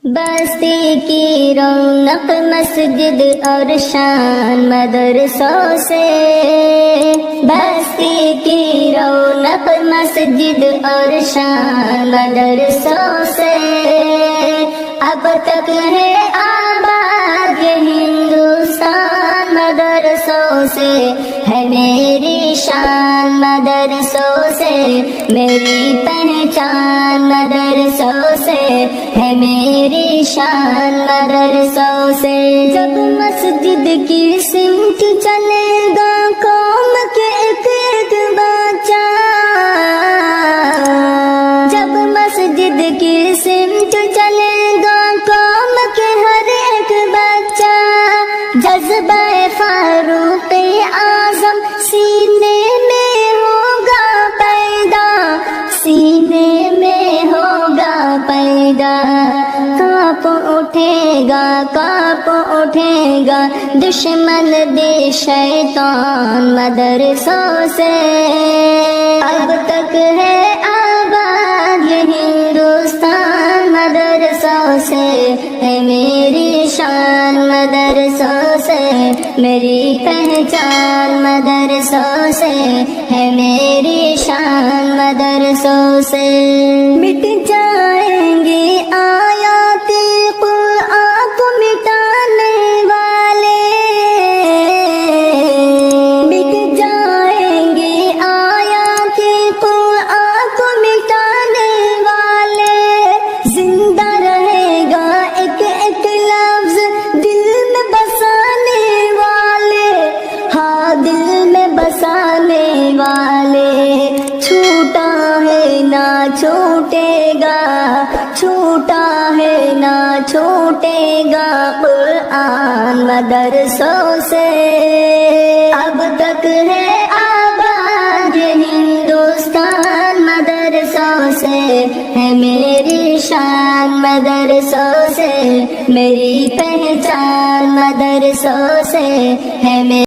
بستی کی رونق مسجد اور شان مدرسوں سے، بستی کی رونق مسجد اور شان مدرسوں سے، اب تک ہے آباد یہ ہندوستان مدرسوں سے، ہے میری شان مدرسوں سے، میری پہچان مدرسوں سے، ہے میری شان مدرسوں سے۔ جب مسجد کی سمت چلے گا قوم کے ایک ایک بچہ، جب مسجد کی سمت چلے گا قوم کے ہر ایک بچہ، جذبہ فاروق اعظم سینے میں ہوگا پیدا، سینے میں ہوگا پیدا، کانپ اٹھے گا دشمن دے شیطان مدرسوں سے، اب تک ہے آباد یہ ہندوستان مدرسوں سے، ہے میری شان مدرسوں سے، میری پہچان مدرسوں سے، ہے میری شان مدرسوں سے۔ مٹ جائیں گے آیات قرآن کو مٹانے والے، مٹ جائیں گے آیات قرآن کو مٹانے والے، زندہ رہے گا ایک ایک لفظ دل میں بسانے والے، ہاں دل میں بسانے والے، چھوٹا ہے نہ چھوٹے گا، چھوٹا ہے نہ چھوٹے گا قرآن مدرسوں سے، اب تک ہے آباد یہ ہندوستان مدرسوں سے، ہے میری شان مدرسوں سے، میری پہچان مدرسوں سے، ہے میری